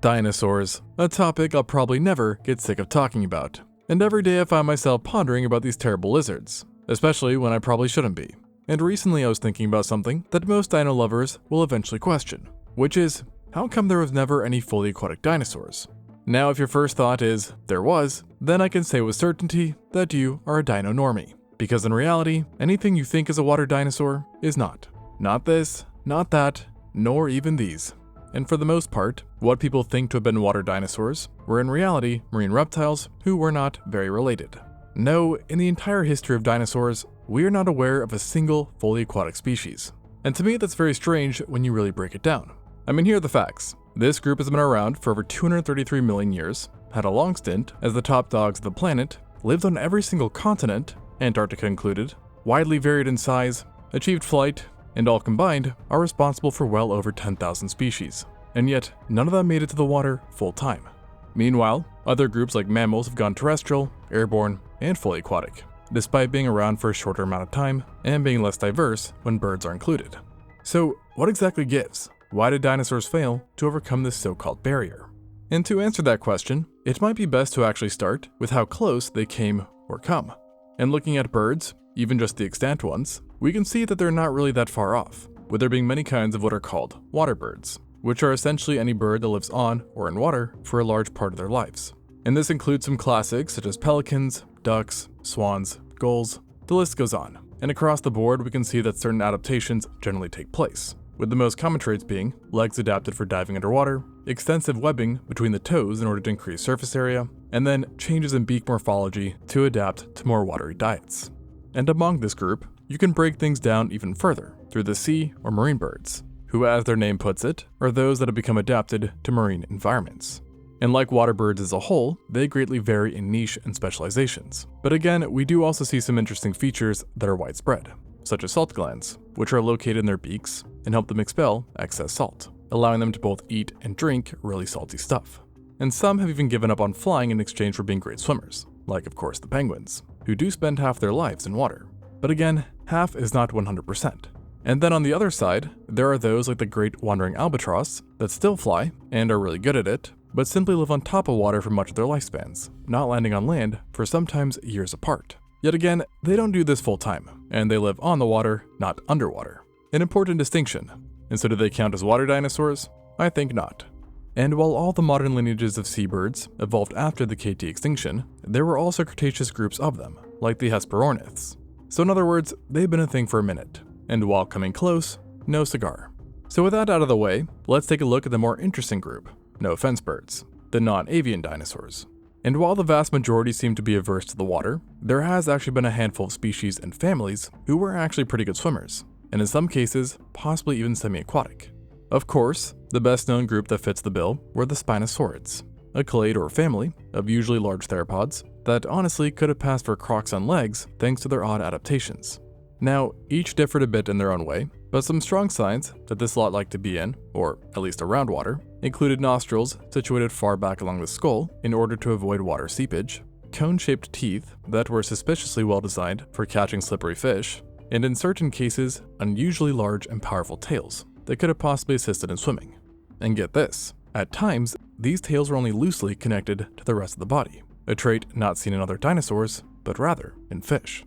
Dinosaurs, a topic I'll probably never get sick of talking about. And every day I find myself pondering about these terrible lizards, especially when I probably shouldn't be. And recently I was thinking about something that most dino lovers will eventually question, which is, how come there was never any fully aquatic dinosaurs? Now if your first thought is, there was, then I can say with certainty that you are a dino normie. Because in reality, anything you think is a water dinosaur is not. Not this, not that, nor even these. And for the most part, what people think to have been water dinosaurs were in reality marine reptiles who were not very related. No, in the entire history of dinosaurs, we are not aware of a single fully aquatic species. And to me that's very strange when you really break it down. I mean, here are the facts. This group has been around for over 233 million years, had a long stint as the top dogs of the planet, lived on every single continent, Antarctica included, widely varied in size, achieved flight, and all combined are responsible for well over 10,000 species, and yet none of them made it to the water full time. Meanwhile, other groups like mammals have gone terrestrial, airborne, and fully aquatic, despite being around for a shorter amount of time and being less diverse when birds are included. So what exactly gives? Why did dinosaurs fail to overcome this so-called barrier? And to answer that question, it might be best to actually start with how close they came or come. And looking at birds, even just the extant ones, we can see that they're not really that far off, with there being many kinds of what are called water birds, which are essentially any bird that lives on or in water for a large part of their lives. And this includes some classics such as pelicans, ducks, swans, gulls, the list goes on. And across the board we can see that certain adaptations generally take place, with the most common traits being legs adapted for diving underwater, extensive webbing between the toes in order to increase surface area, and then changes in beak morphology to adapt to more watery diets. And among this group, you can break things down even further through the sea or marine birds, who as their name puts it, are those that have become adapted to marine environments. And like water birds as a whole, they greatly vary in niche and specializations. But again, we do also see some interesting features that are widespread, such as salt glands, which are located in their beaks and help them expel excess salt, allowing them to both eat and drink really salty stuff. And some have even given up on flying in exchange for being great swimmers, like of course the penguins, who do spend half their lives in water. But again, half is not 100%. And then on the other side, there are those like the great wandering albatross that still fly and are really good at it, but simply live on top of water for much of their lifespans, not landing on land for sometimes years apart. Yet again, they don't do this full time, and they live on the water, not underwater. An important distinction. And so do they count as water dinosaurs? I think not. And while all the modern lineages of seabirds evolved after the KT extinction, there were also Cretaceous groups of them, like the Hesperorniths. So in other words, they've been a thing for a minute, and while coming close, no cigar. So with that out of the way, let's take a look at the more interesting group, no offense birds, the non-avian dinosaurs. And while the vast majority seem to be averse to the water, there has actually been a handful of species and families who were actually pretty good swimmers, and in some cases, possibly even semi-aquatic. Of course, the best known group that fits the bill were the Spinosaurids, a clade or family of usually large theropods that honestly could have passed for crocs on legs thanks to their odd adaptations. Now, each differed a bit in their own way, but some strong signs that this lot liked to be in, or at least around water, included nostrils situated far back along the skull in order to avoid water seepage, cone-shaped teeth that were suspiciously well designed for catching slippery fish, and in certain cases, unusually large and powerful tails that could have possibly assisted in swimming. And get this, at times, these tails were only loosely connected to the rest of the body, a trait not seen in other dinosaurs, but rather in fish.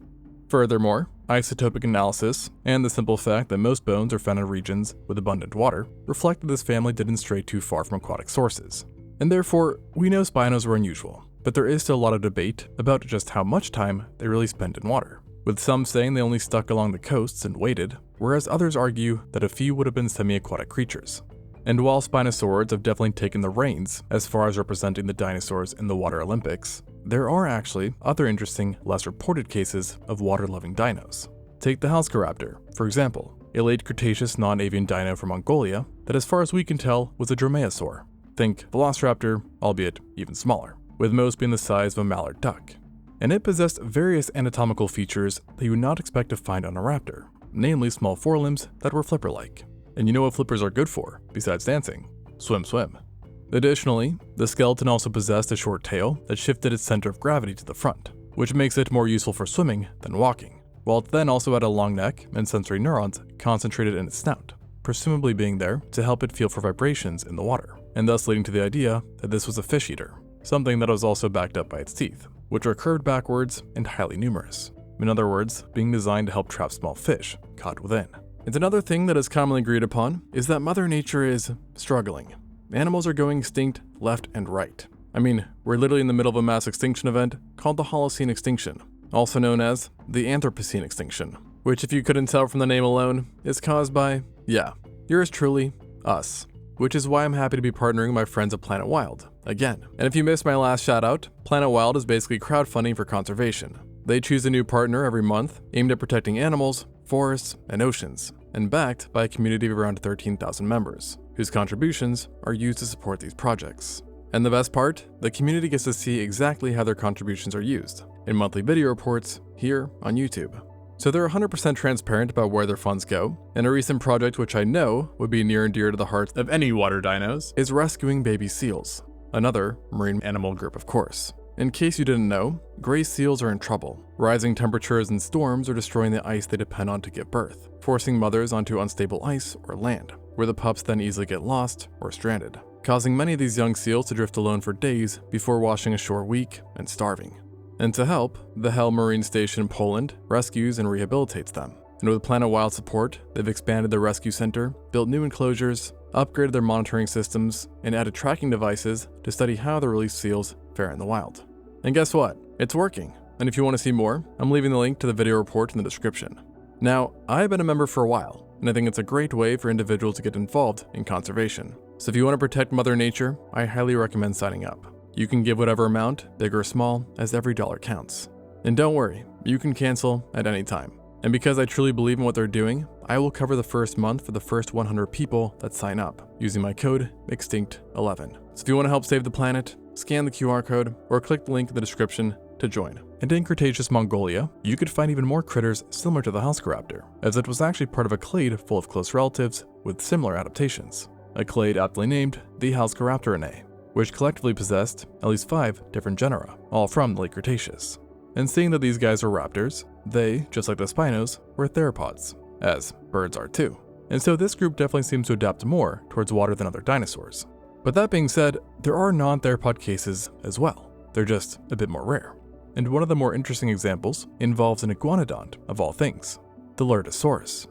Furthermore, isotopic analysis and the simple fact that most bones are found in regions with abundant water reflect that this family didn't stray too far from aquatic sources. And therefore, we know spinos were unusual, but there is still a lot of debate about just how much time they really spent in water, with some saying they only stuck along the coasts and waded, whereas others argue that a few would have been semi-aquatic creatures. And while Spinosaurids have definitely taken the reins as far as representing the dinosaurs in the Water Olympics, there are actually other interesting, less reported cases of water-loving dinos. Take the Halscaraptor, for example, a late Cretaceous non-avian dino from Mongolia that as far as we can tell was a dromaeosaur. Think Velociraptor, albeit even smaller, with most being the size of a mallard duck. And it possessed various anatomical features that you would not expect to find on a raptor, namely small forelimbs that were flipper-like. And you know what flippers are good for, besides dancing? Swim, swim. Additionally, the skeleton also possessed a short tail that shifted its center of gravity to the front, which makes it more useful for swimming than walking, while it then also had a long neck and sensory neurons concentrated in its snout, presumably being there to help it feel for vibrations in the water, and thus leading to the idea that this was a fish eater, something that was also backed up by its teeth, which are curved backwards and highly numerous. In other words, being designed to help trap small fish caught within. And another thing that is commonly agreed upon is that Mother Nature is struggling. Animals are going extinct left and right. I mean, we're literally in the middle of a mass extinction event called the Holocene extinction, also known as the Anthropocene extinction, which, if you couldn't tell from the name alone, is caused by, yours truly, us. Which is why I'm happy to be partnering with my friends at Planet Wild, again. And if you missed my last shout out, Planet Wild is basically crowdfunding for conservation. They choose a new partner every month, aimed at protecting animals, forests, and oceans, and backed by a community of around 13,000 members, whose contributions are used to support these projects. And the best part, the community gets to see exactly how their contributions are used, in monthly video reports here on YouTube. So they're 100% transparent about where their funds go, and a recent project which I know would be near and dear to the hearts of any water dinos is rescuing baby seals, another marine animal group of course. In case you didn't know, gray seals are in trouble. Rising temperatures and storms are destroying the ice they depend on to give birth, forcing mothers onto unstable ice or land, where the pups then easily get lost or stranded, causing many of these young seals to drift alone for days before washing ashore weak and starving. And to help, the Hell Marine Station in Poland rescues and rehabilitates them. And with Planet Wild support, they've expanded their rescue center, built new enclosures, upgraded their monitoring systems, and added tracking devices to study how the released seals fare in the wild. And guess what? It's working. And if you want to see more, I'm leaving the link to the video report in the description. Now, I've been a member for a while, and I think it's a great way for individuals to get involved in conservation. So if you want to protect Mother Nature, I highly recommend signing up. You can give whatever amount, big or small, as every dollar counts. And don't worry, you can cancel at any time. And because I truly believe in what they're doing, I will cover the first month for the first 100 people that sign up, using my code ExtinctZoo. So if you want to help save the planet, scan the QR code, or click the link in the description to join. And in Cretaceous Mongolia, you could find even more critters similar to the Housecaraptor, as it was actually part of a clade full of close relatives with similar adaptations. A clade aptly named the Housecaraptorinae, which collectively possessed at least 5 different genera, all from the late Cretaceous. And seeing that these guys were raptors, they, just like the Spinos, were theropods, as birds are too. And so this group definitely seems to adapt more towards water than other dinosaurs. But that being said, there are non-theropod cases as well. They're just a bit more rare. And one of the more interesting examples involves an iguanodont of all things, the Lurdosaurus.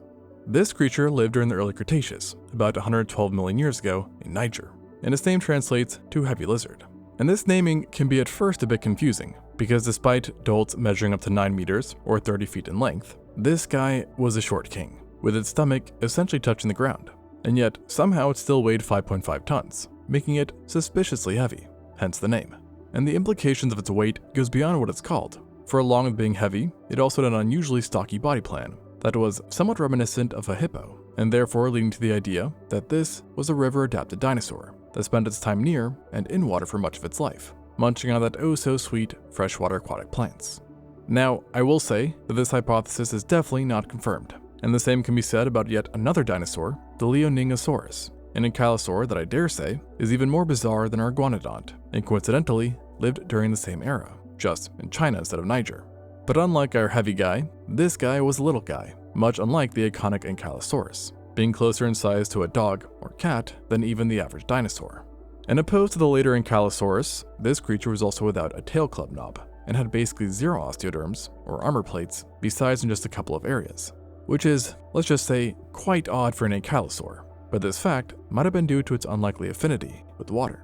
This creature lived during the early Cretaceous, about 112 million years ago in Niger, and its name translates to heavy lizard. And this naming can be at first a bit confusing, because despite adults measuring up to 9 meters or 30 feet in length, this guy was a short king, with its stomach essentially touching the ground, and yet somehow it still weighed 5.5 tons, making it suspiciously heavy, hence the name. And the implications of its weight goes beyond what it's called, for along with being heavy, it also had an unusually stocky body plan that was somewhat reminiscent of a hippo, and therefore leading to the idea that this was a river-adapted dinosaur that spent its time near and in water for much of its life, munching on that oh-so-sweet freshwater aquatic plants. Now, I will say that this hypothesis is definitely not confirmed, and the same can be said about yet another dinosaur, the Leoningosaurus, an ankylosaur that I dare say is even more bizarre than our iguanodont, and coincidentally lived during the same era, just in China instead of Niger. But unlike our heavy guy, this guy was a little guy, much unlike the iconic Ankylosaurus, being closer in size to a dog or cat than even the average dinosaur. And opposed to the later Ankylosaurus, this creature was also without a tail club knob, and had basically 0 osteoderms, or armor plates, besides in just a couple of areas, which is, let's just say, quite odd for an ankylosaur, but this fact might have been due to its unlikely affinity with water.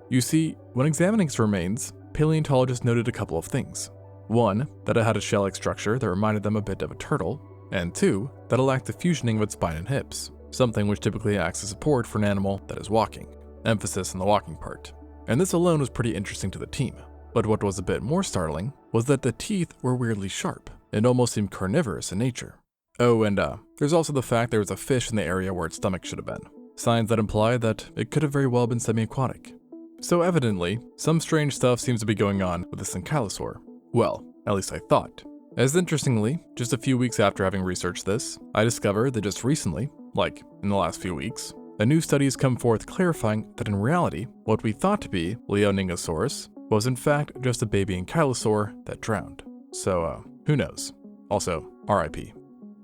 You see, when examining its remains, paleontologists noted a couple of things. 1, that it had a shell-like structure that reminded them a bit of a turtle, and 2, that it lacked the fusioning of its spine and hips, something which typically acts as support for an animal that is walking, emphasis on the walking part. And this alone was pretty interesting to the team. But what was a bit more startling was that the teeth were weirdly sharp, and almost seemed carnivorous in nature. Oh, and there's also the fact there was a fish in the area where its stomach should have been, signs that imply that it could have very well been semi-aquatic. So evidently, some strange stuff seems to be going on with this ankylosaur. Well, at least I thought. As interestingly, just a few weeks after having researched this, I discovered that just recently, like in the last few weeks, a new study has come forth clarifying that in reality, what we thought to be Leoningosaurus was in fact just a baby ankylosaur that drowned. So, who knows? Also, RIP.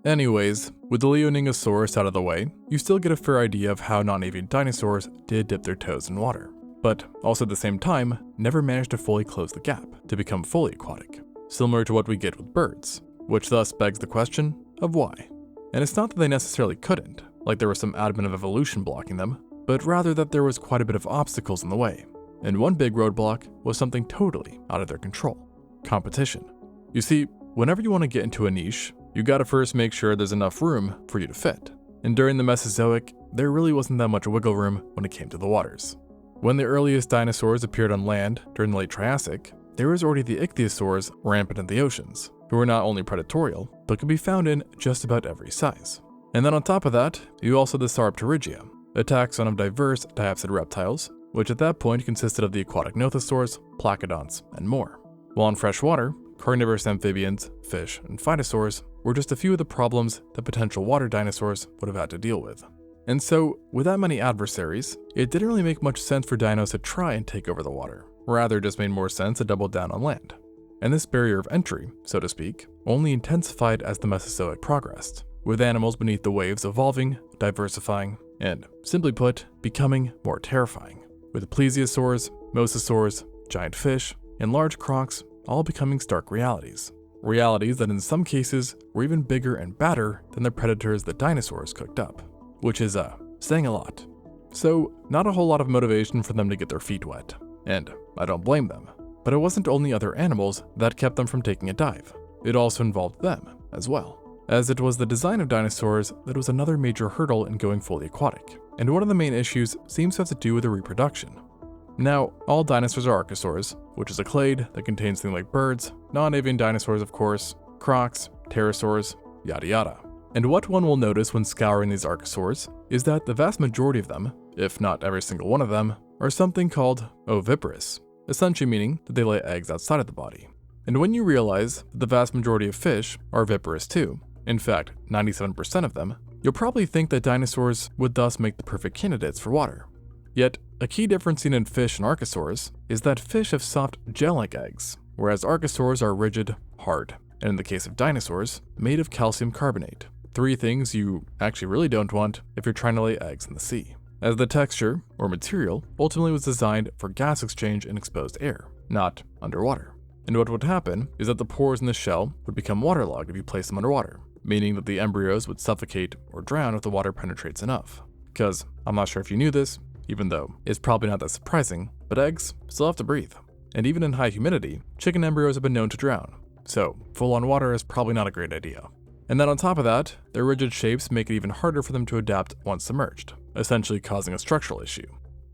Anyways, with the Leoningosaurus out of the way, you still get a fair idea of how non-avian dinosaurs did dip their toes in water, but also at the same time, never managed to fully close the gap to become fully aquatic, similar to what we get with birds, which thus begs the question of why. And it's not that they necessarily couldn't, like there was some advent of evolution blocking them, but rather that there was quite a bit of obstacles in the way. And one big roadblock was something totally out of their control: competition. You see, whenever you want to get into a niche, you gotta first make sure there's enough room for you to fit. And during the Mesozoic, there really wasn't that much wiggle room when it came to the waters. When the earliest dinosaurs appeared on land during the late Triassic, there was already the ichthyosaurs rampant in the oceans, who were not only predatorial, but could be found in just about every size. And then on top of that, you also had the Sauropterygia, a taxon of diverse diapsid reptiles, which at that point consisted of the aquatic nothosaurs, placodonts, and more. While in freshwater, carnivorous amphibians, fish, and phytosaurs were just a few of the problems that potential water dinosaurs would have had to deal with. And so, with that many adversaries, it didn't really make much sense for dinos to try and take over the water. Rather, it just made more sense to double down on land. And this barrier of entry, so to speak, only intensified as the Mesozoic progressed, with animals beneath the waves evolving, diversifying, and, simply put, becoming more terrifying, with plesiosaurs, mosasaurs, giant fish, and large crocs all becoming stark realities. Realities that in some cases were even bigger and badder than the predators that dinosaurs cooked up, which is saying a lot. So, not a whole lot of motivation for them to get their feet wet. And I don't blame them. But it wasn't only other animals that kept them from taking a dive. It also involved them as well, as it was the design of dinosaurs that was another major hurdle in going fully aquatic. And one of the main issues seems to have to do with the reproduction. Now, all dinosaurs are archosaurs, which is a clade that contains things like birds, non-avian dinosaurs of course, crocs, pterosaurs, yada yada. And what one will notice when scouring these archosaurs is that the vast majority of them, if not every single one of them, are something called oviparous, essentially meaning that they lay eggs outside of the body. And when you realize that the vast majority of fish are viparous too, in fact 97% of them, you'll probably think that dinosaurs would thus make the perfect candidates for water. Yet, a key difference seen in fish and archosaurs is that fish have soft gel-like eggs, whereas archosaurs are rigid, hard, and in the case of dinosaurs, made of calcium carbonate. 3 things you actually really don't want if you're trying to lay eggs in the sea, as the texture, or material, ultimately was designed for gas exchange in exposed air, not underwater. And what would happen is that the pores in the shell would become waterlogged if you place them underwater, meaning that the embryos would suffocate or drown if the water penetrates enough. Because, I'm not sure if you knew this, even though it's probably not that surprising, but eggs still have to breathe. And even in high humidity, chicken embryos have been known to drown, so full-on water is probably not a great idea. And then on top of that, their rigid shapes make it even harder for them to adapt once submerged, essentially causing a structural issue.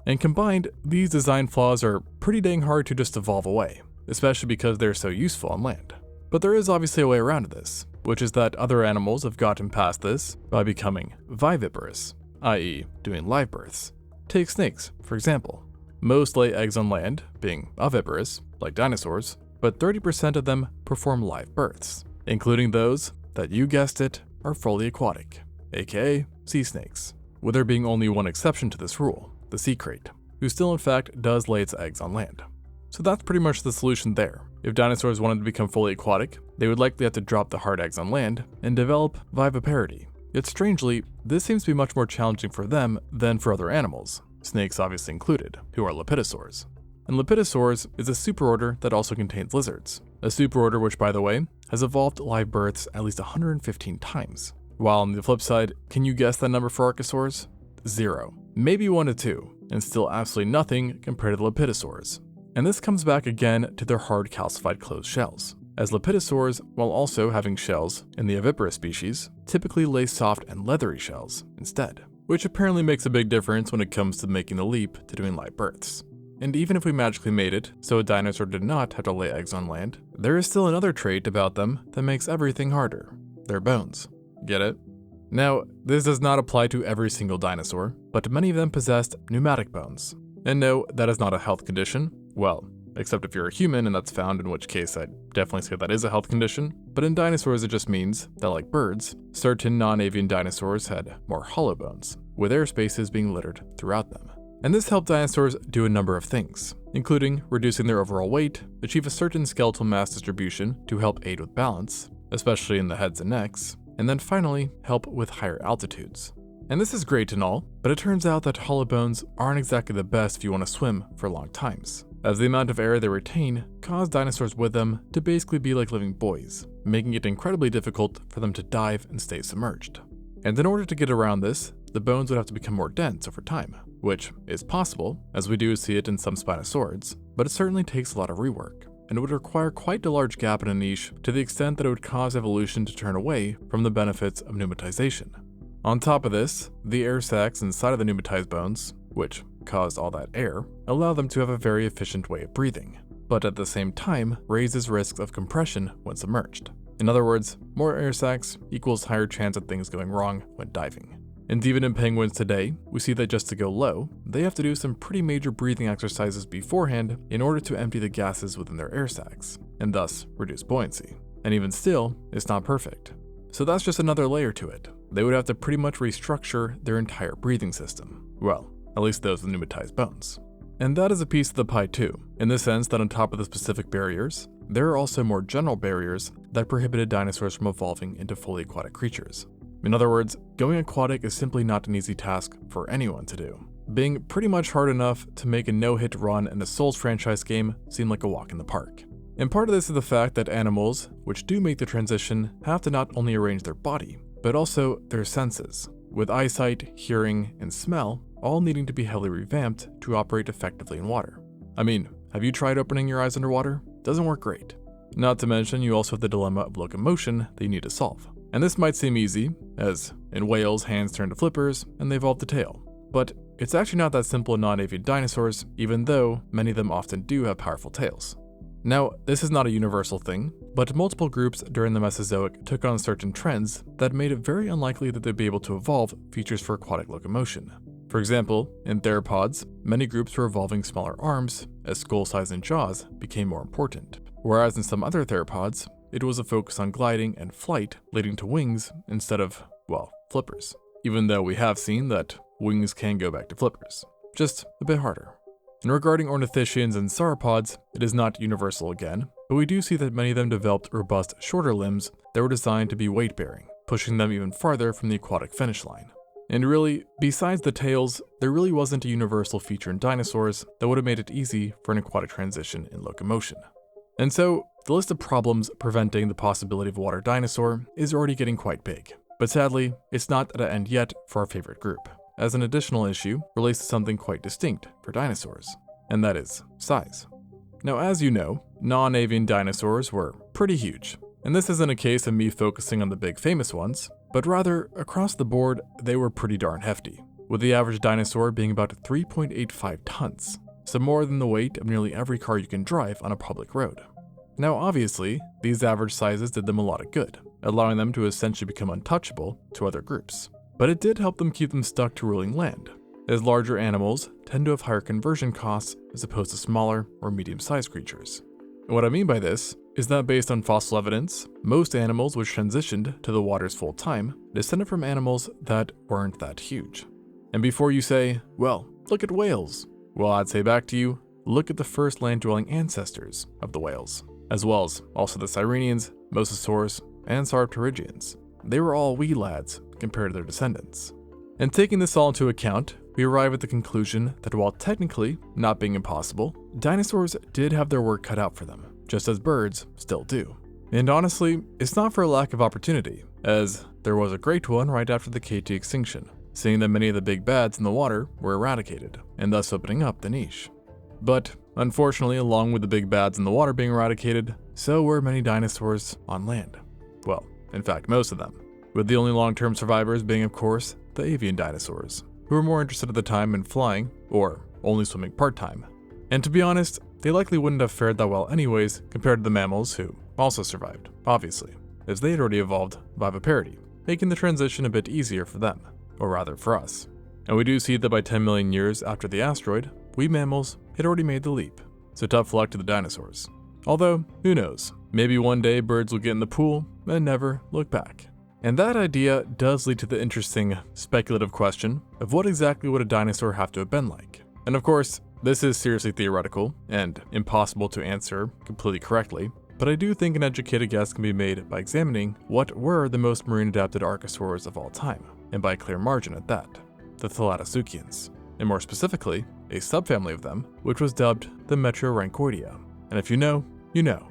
And combined, these design flaws are pretty dang hard to just evolve away, especially because they're so useful on land. But there is obviously a way around this, which is that other animals have gotten past this by becoming viviparous, i.e. doing live births. Take snakes, for example. Most lay eggs on land, being oviparous, like dinosaurs, but 30% of them perform live births, including those that, you guessed it, are fully aquatic, aka sea snakes, with there being only one exception to this rule, the sea crate, who still in fact does lay its eggs on land. So that's pretty much the solution there. If dinosaurs wanted to become fully aquatic, they would likely have to drop the hard eggs on land and develop viviparity. Yet strangely, this seems to be much more challenging for them than for other animals, snakes obviously included, who are lepidosaurs. And lepidosaurs is a superorder that also contains lizards, a superorder which, by the way, has evolved live births at least 115 times. While on the flip side, can you guess that number for archosaurs? 0, maybe 1 to 2, and still absolutely nothing compared to the lepidosaurs. And this comes back again to their hard calcified closed shells, as lepidosaurs, while also having shells in the oviparous species, typically lay soft and leathery shells instead, which apparently makes a big difference when it comes to making the leap to doing live births. And even if we magically made it so a dinosaur did not have to lay eggs on land, there is still another trait about them that makes everything harder: their bones. Get it? Now, this does not apply to every single dinosaur, but many of them possessed pneumatic bones. And no, that is not a health condition. Well, except if you're a human and that's found, in which case I'd definitely say that is a health condition. But in dinosaurs, it just means that, like birds, certain non-avian dinosaurs had more hollow bones, with air spaces being littered throughout them. And this helped dinosaurs do a number of things, including reducing their overall weight, achieve a certain skeletal mass distribution to help aid with balance, especially in the heads and necks, and then finally help with higher altitudes. And this is great and all, but it turns out that hollow bones aren't exactly the best if you want to swim for long times, as the amount of air they retain caused dinosaurs with them to basically be like living buoys, making it incredibly difficult for them to dive and stay submerged. And in order to get around this, the bones would have to become more dense over time, which is possible, as we do see it in some Spinosaurids, but it certainly takes a lot of rework, and it would require quite a large gap in a niche to the extent that it would cause evolution to turn away from the benefits of pneumatization. On top of this, the air sacs inside of the pneumatized bones, which caused all that air, allow them to have a very efficient way of breathing, but at the same time raises risks of compression when submerged. In other words, more air sacs equals higher chance of things going wrong when diving. And even in penguins today, we see that just to go low, they have to do some pretty major breathing exercises beforehand in order to empty the gases within their air sacs, and thus reduce buoyancy. And even still, it's not perfect. So that's just another layer to it. They would have to pretty much restructure their entire breathing system. Well, at least those with pneumatized bones. And that is a piece of the pie too, in the sense that on top of the specific barriers, there are also more general barriers that prohibited dinosaurs from evolving into fully aquatic creatures. In other words, going aquatic is simply not an easy task for anyone to do, being pretty much hard enough to make a no-hit run in a Souls franchise game seem like a walk in the park. And part of this is the fact that animals, which do make the transition, have to not only arrange their body, but also their senses, with eyesight, hearing, and smell all needing to be heavily revamped to operate effectively in water. I mean, have you tried opening your eyes underwater? Doesn't work great. Not to mention, you also have the dilemma of locomotion that you need to solve. And this might seem easy, as in whales, hands turn to flippers, and they evolve the tail. But it's actually not that simple in non-avian dinosaurs, even though many of them often do have powerful tails. Now, this is not a universal thing, but multiple groups during the Mesozoic took on certain trends that made it very unlikely that they'd be able to evolve features for aquatic locomotion. For example, in theropods, many groups were evolving smaller arms as skull size and jaws became more important, whereas in some other theropods, it was a focus on gliding and flight leading to wings instead of, well, flippers. Even though we have seen that wings can go back to flippers, just a bit harder. And regarding ornithischians and sauropods, it is not universal again, but we do see that many of them developed robust, shorter limbs that were designed to be weight-bearing, pushing them even farther from the aquatic finish line. And really, besides the tails, there really wasn't a universal feature in dinosaurs that would have made it easy for an aquatic transition in locomotion. And so, the list of problems preventing the possibility of a water dinosaur is already getting quite big. But sadly, it's not at an end yet for our favorite group, as an additional issue relates to something quite distinct for dinosaurs, and that is size. Now, as you know, non-avian dinosaurs were pretty huge, and this isn't a case of me focusing on the big famous ones, but rather, across the board, they were pretty darn hefty, with the average dinosaur being about 3.85 tons, so more than the weight of nearly every car you can drive on a public road. Now obviously, these average sizes did them a lot of good, allowing them to essentially become untouchable to other groups. But it did help them keep them stuck to ruling land, as larger animals tend to have higher conversion costs as opposed to smaller or medium-sized creatures. And what I mean by this is that based on fossil evidence, most animals which transitioned to the waters full time descended from animals that weren't that huge. And before you say, well, look at whales, well, I'd say back to you, look at the first land-dwelling ancestors of the whales, as well as also the Sirenians, Mosasaurs, and Sauropterygians. They were all wee lads compared to their descendants. And taking this all into account, we arrive at the conclusion that while technically not being impossible, dinosaurs did have their work cut out for them, just as birds still do. And honestly, it's not for a lack of opportunity, as there was a great one right after the KT extinction, seeing that many of the big bads in the water were eradicated, and thus opening up the niche. But unfortunately, along with the big bads in the water being eradicated, so were many dinosaurs on land. Well, in fact, most of them, with the only long-term survivors being, of course, the avian dinosaurs, who were more interested at the time in flying, or only swimming part-time. And to be honest, they likely wouldn't have fared that well anyways compared to the mammals who also survived, obviously, as they had already evolved viviparity, making the transition a bit easier for them, or rather for us. And we do see that by 10 million years after the asteroid, we mammals had already made the leap, so tough luck to the dinosaurs. Although, who knows, maybe one day birds will get in the pool and never look back. And that idea does lead to the interesting, speculative question of what exactly would a dinosaur have to have been like? And of course, this is seriously theoretical and impossible to answer completely correctly, but I do think an educated guess can be made by examining what were the most marine-adapted archosaurs of all time, and by a clear margin at that, the Thalattosuchians, and more specifically, a subfamily of them, which was dubbed the Metriorhynchoidea. And if you know, you know.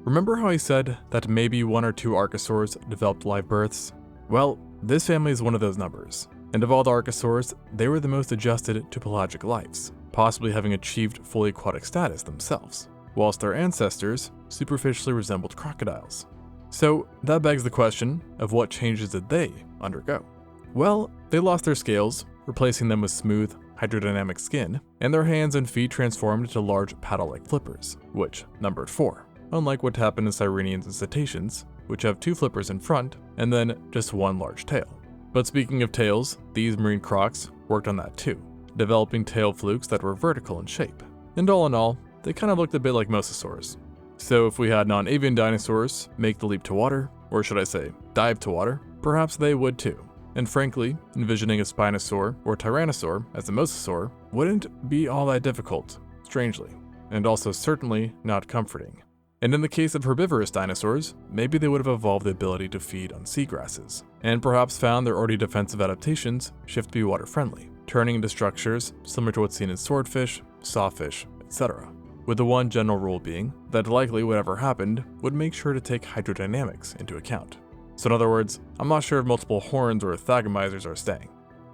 Remember how I said that maybe 1 or 2 archosaurs developed live births? Well, this family is one of those numbers, and of all the archosaurs, they were the most adjusted to pelagic lives, possibly having achieved fully aquatic status themselves, whilst their ancestors superficially resembled crocodiles. So that begs the question of what changes did they undergo? Well, they lost their scales, replacing them with smooth, hydrodynamic skin, and their hands and feet transformed into large paddle-like flippers, which numbered 4, unlike what happened in sirenians and cetaceans, which have 2 flippers in front, and then just 1 large tail. But speaking of tails, these marine crocs worked on that too, developing tail flukes that were vertical in shape. And all in all, they kind of looked a bit like mosasaurs. So if we had non-avian dinosaurs make the leap to water, or should I say, dive to water, perhaps they would too. And frankly, envisioning a Spinosaur or Tyrannosaur as a mosasaur wouldn't be all that difficult, strangely, and also certainly not comforting. And in the case of herbivorous dinosaurs, maybe they would have evolved the ability to feed on seagrasses, and perhaps found their already defensive adaptations shift to be water-friendly, turning into structures similar to what's seen in swordfish, sawfish, etc. With the one general rule being that likely whatever happened would make sure to take hydrodynamics into account. So in other words, I'm not sure if multiple horns or orthagomizers are staying.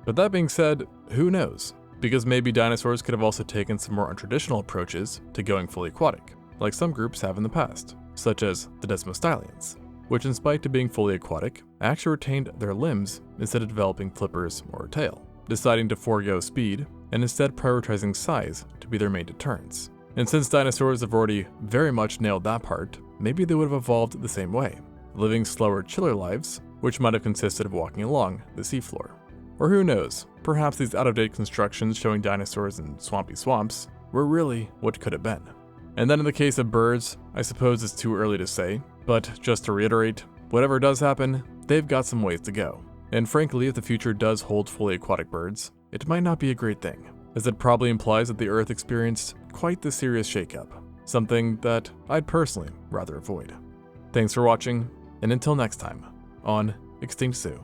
But that being said, who knows? Because maybe dinosaurs could have also taken some more untraditional approaches to going fully aquatic, like some groups have in the past, such as the Desmostylians, which in spite of being fully aquatic, actually retained their limbs instead of developing flippers or a tail, deciding to forego speed and instead prioritizing size to be their main deterrents. And since dinosaurs have already very much nailed that part, maybe they would have evolved the same way, living slower, chiller lives, which might have consisted of walking along the seafloor. Or who knows, perhaps these out-of-date constructions showing dinosaurs in swampy swamps were really what could have been. And then in the case of birds, I suppose it's too early to say, but just to reiterate, whatever does happen, they've got some ways to go. And frankly, if the future does hold fully aquatic birds, it might not be a great thing, as it probably implies that the Earth experienced quite the serious shakeup, something that I'd personally rather avoid. Thanks for watching, and until next time, on ExtinctZoo.